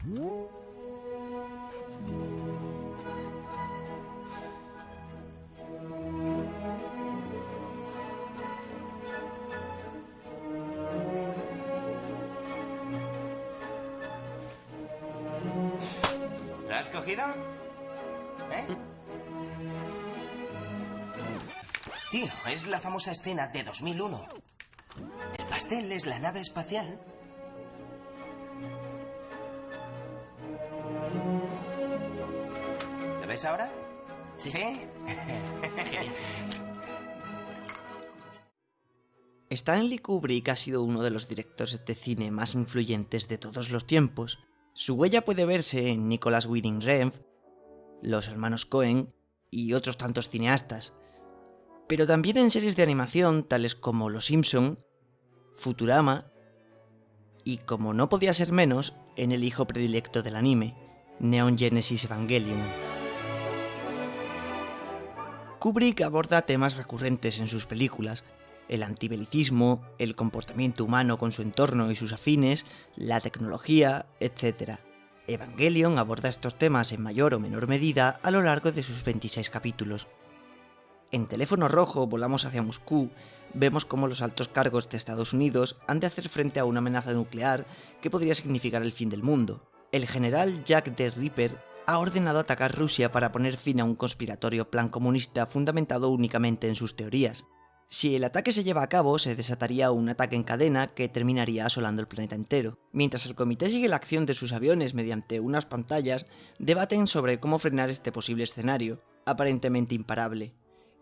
¿Lo has cogido? ¿Eh? Tío, es la famosa escena de 2001. El pastel es la nave espacial. ¿Lo ves ahora? Sí. Stanley Kubrick ha sido uno de los directores de cine más influyentes de todos los tiempos. Su huella puede verse en Nicholas Winding Refn, los hermanos Coen y otros tantos cineastas, pero también en series de animación tales como Los Simpson, Futurama y, como no podía ser menos, en el hijo predilecto del anime, Neon Genesis Evangelion. Kubrick aborda temas recurrentes en sus películas: el antibelicismo, el comportamiento humano con su entorno y sus afines, la tecnología, etc. Evangelion aborda estos temas en mayor o menor medida a lo largo de sus 26 capítulos. En Teléfono Rojo, Volamos hacia Moscú, vemos cómo los altos cargos de Estados Unidos han de hacer frente a una amenaza nuclear que podría significar el fin del mundo. El general Jack the Ripper ha ordenado atacar Rusia para poner fin a un conspiratorio plan comunista fundamentado únicamente en sus teorías. Si el ataque se lleva a cabo, se desataría un ataque en cadena que terminaría asolando el planeta entero. Mientras el comité sigue la acción de sus aviones mediante unas pantallas, debaten sobre cómo frenar este posible escenario, aparentemente imparable.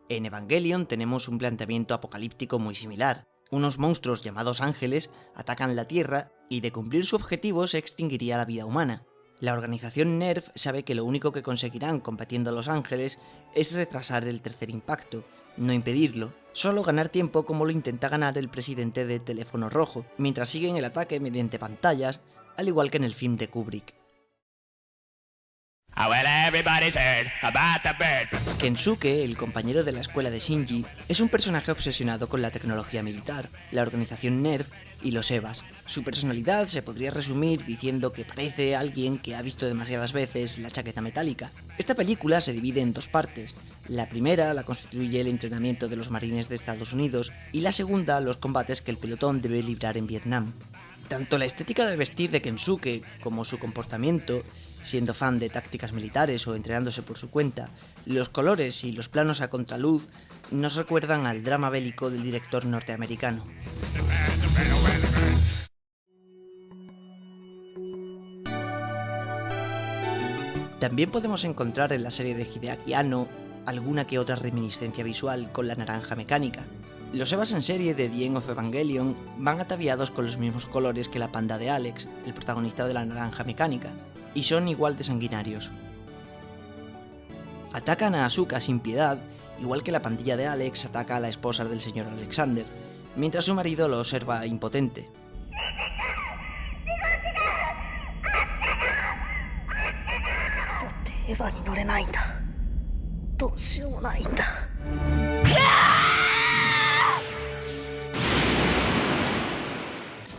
En Evangelion tenemos un planteamiento apocalíptico muy similar. Unos monstruos llamados ángeles atacan la Tierra y, de cumplir su objetivo, se extinguiría la vida humana. La organización NERV sabe que lo único que conseguirán combatiendo a los ángeles es retrasar el tercer impacto, no impedirlo, solo ganar tiempo como lo intenta ganar el presidente de Teléfono Rojo, mientras siguen el ataque mediante pantallas, al igual que en el film de Kubrick. Kensuke, el compañero de la escuela de Shinji, es un personaje obsesionado con la tecnología militar, la organización NERV y los EVAs. Su personalidad se podría resumir diciendo que parece alguien que ha visto demasiadas veces la chaqueta metálica. Esta película se divide en dos partes. La primera la constituye el entrenamiento de los marines de Estados Unidos y la segunda los combates que el pelotón debe librar en Vietnam. Tanto la estética de vestir de Kensuke como su comportamiento, siendo fan de tácticas militares o entrenándose por su cuenta, los colores y los planos a contraluz nos recuerdan al drama bélico del director norteamericano. También podemos encontrar en la serie de Hideaki Anno alguna que otra reminiscencia visual con la naranja mecánica. Los EVAs en serie de The End of Evangelion van ataviados con los mismos colores que la panda de Alex, el protagonista de la naranja mecánica, y son igual de sanguinarios. Atacan a Asuka sin piedad, igual que la pandilla de Alex ataca a la esposa del señor Alexander, mientras su marido lo observa impotente.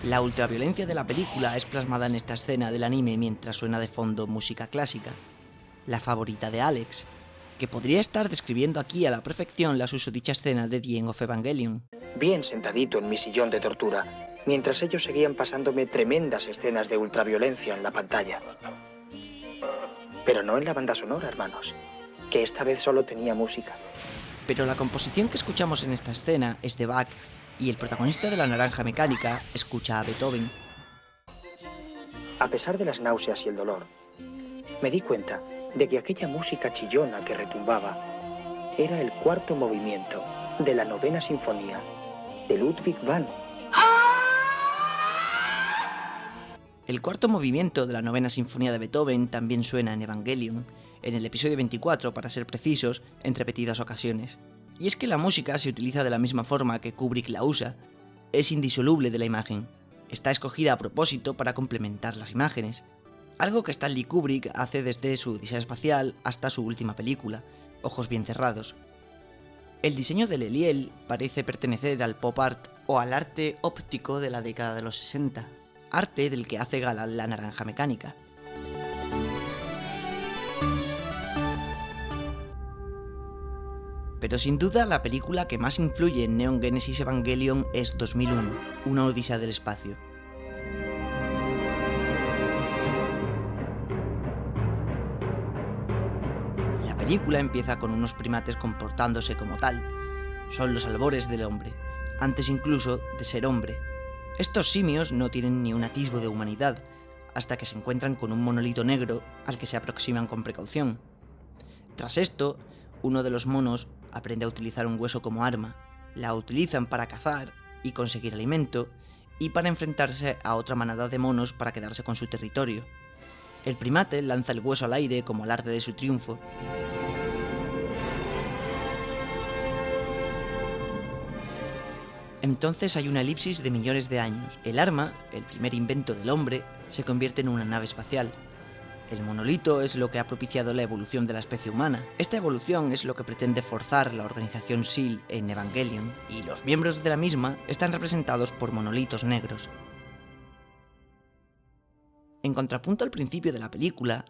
La ultraviolencia de la película es plasmada en esta escena del anime mientras suena de fondo música clásica, la favorita de Alex, que podría estar describiendo aquí a la perfección la susodicha escena de The End of Evangelion. Bien sentadito en mi sillón de tortura, mientras ellos seguían pasándome tremendas escenas de ultraviolencia en la pantalla. Pero no en la banda sonora, hermanos, que esta vez solo tenía música. Pero la composición que escuchamos en esta escena es de Bach, y el protagonista de la naranja mecánica escucha a Beethoven. A pesar de las náuseas y el dolor, me di cuenta de que aquella música chillona que retumbaba era el cuarto movimiento de la 9ª sinfonía de Ludwig van. El cuarto movimiento de la 9ª sinfonía de Beethoven también suena en Evangelion, en el episodio 24 para ser precisos, en repetidas ocasiones. Y es que la música se utiliza de la misma forma que Kubrick la usa, es indisoluble de la imagen, está escogida a propósito para complementar las imágenes, algo que Stanley Kubrick hace desde su Odisea espacial hasta su última película, Ojos bien cerrados. El diseño del Eliel parece pertenecer al pop art o al arte óptico de la década de los 60, arte del que hace gala la naranja mecánica. pero sin duda la película que más influye en Neon Genesis Evangelion es 2001, una odisea del espacio. La película empieza con unos primates comportándose como tal. Son los albores del hombre, antes incluso de ser hombre. Estos simios no tienen ni un atisbo de humanidad, hasta que se encuentran con un monolito negro al que se aproximan con precaución. Tras esto, uno de los monos aprende a utilizar un hueso como arma, la utilizan para cazar y conseguir alimento, y para enfrentarse a otra manada de monos para quedarse con su territorio. El primate lanza el hueso al aire como alarde de su triunfo. Entonces hay una elipsis de millones de años. El arma, el primer invento del hombre, se convierte en una nave espacial. El monolito es lo que ha propiciado la evolución de la especie humana. Esta evolución es lo que pretende forzar la organización SEAL en Evangelion, y los miembros de la misma están representados por monolitos negros. En contrapunto al principio de la película,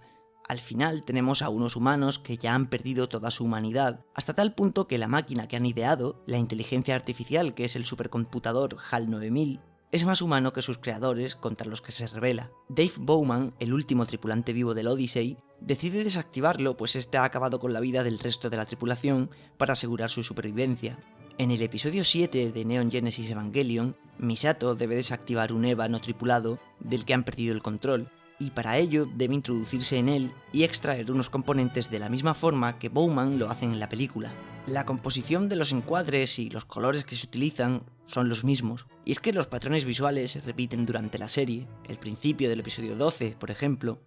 al final tenemos a unos humanos que ya han perdido toda su humanidad, hasta tal punto que la máquina que han ideado, la inteligencia artificial que es el supercomputador HAL 9000, es más humano que sus creadores contra los que se rebela. Dave Bowman, el último tripulante vivo del Odyssey, decide desactivarlo pues este ha acabado con la vida del resto de la tripulación para asegurar su supervivencia. En el episodio 7 de Neon Genesis Evangelion, Misato debe desactivar un EVA no tripulado del que han perdido el control, y para ello debe introducirse en él y extraer unos componentes de la misma forma que Bowman lo hace en la película. La composición de los encuadres y los colores que se utilizan son los mismos, y es que los patrones visuales se repiten durante la serie. El principio del episodio 12, por ejemplo,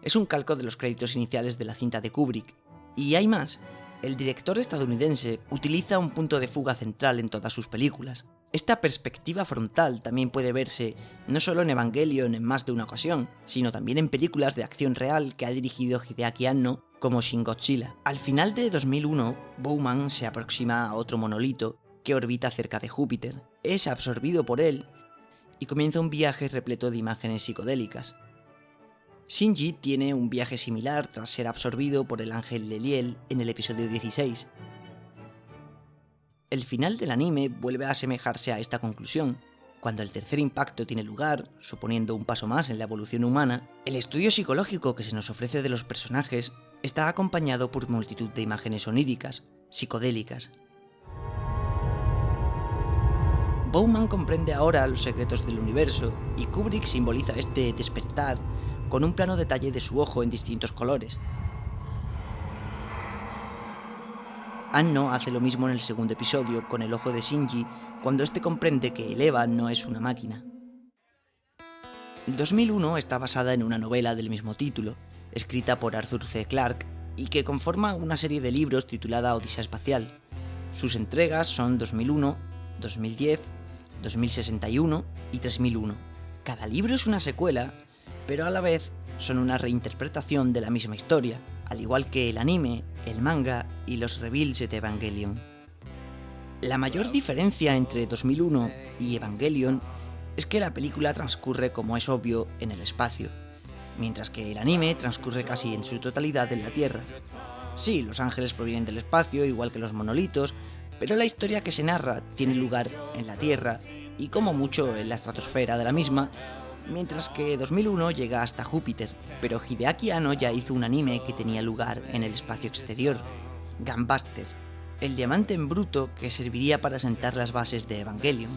es un calco de los créditos iniciales de la cinta de Kubrick. Y hay más. El director estadounidense utiliza un punto de fuga central en todas sus películas. Esta perspectiva frontal también puede verse no solo en Evangelion en más de una ocasión, sino también en películas de acción real que ha dirigido Hideaki Anno, como Shin Godzilla. Al final de 2001, Bowman se aproxima a otro monolito que orbita cerca de Júpiter. Es absorbido por él y comienza un viaje repleto de imágenes psicodélicas. Shinji tiene un viaje similar tras ser absorbido por el ángel Leliel en el episodio 16. El final del anime vuelve a asemejarse a esta conclusión. Cuando el tercer impacto tiene lugar, suponiendo un paso más en la evolución humana, el estudio psicológico que se nos ofrece de los personajes está acompañado por multitud de imágenes oníricas, psicodélicas. Bowman comprende ahora los secretos del universo, y Kubrick simboliza este despertar con un plano detalle de su ojo en distintos colores. Anno hace lo mismo en el segundo episodio con el ojo de Shinji cuando este comprende que el EVA no es una máquina. 2001 está basada en una novela del mismo título, escrita por Arthur C. Clarke, y que conforma una serie de libros titulada Odisea Espacial. Sus entregas son 2001, 2010, 2061 y 3001. Cada libro es una secuela, pero a la vez son una reinterpretación de la misma historia, al igual que el anime, el manga y los reveals de Evangelion. La mayor diferencia entre 2001 y Evangelion es que la película transcurre, como es obvio, en el espacio, mientras que el anime transcurre casi en su totalidad en la Tierra. Sí, los ángeles provienen del espacio, igual que los monolitos, pero la historia que se narra tiene lugar en la Tierra y como mucho en la estratosfera de la misma, mientras que 2001 llega hasta Júpiter, pero Hideaki Anno ya hizo un anime que tenía lugar en el espacio exterior, Gunbuster, el diamante en bruto que serviría para sentar las bases de Evangelion.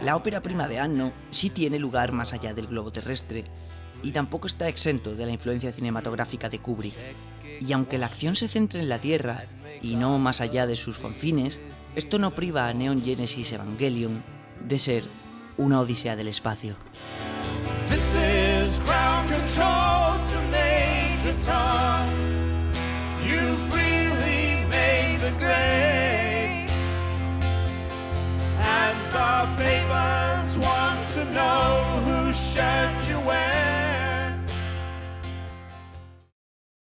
La ópera prima de Anno sí tiene lugar más allá del globo terrestre, y tampoco está exento de la influencia cinematográfica de Kubrick. Y aunque la acción se centre en la Tierra, y no más allá de sus confines, esto no priva a Neon Genesis Evangelion de ser una odisea del espacio. This is ground control to Major Tom.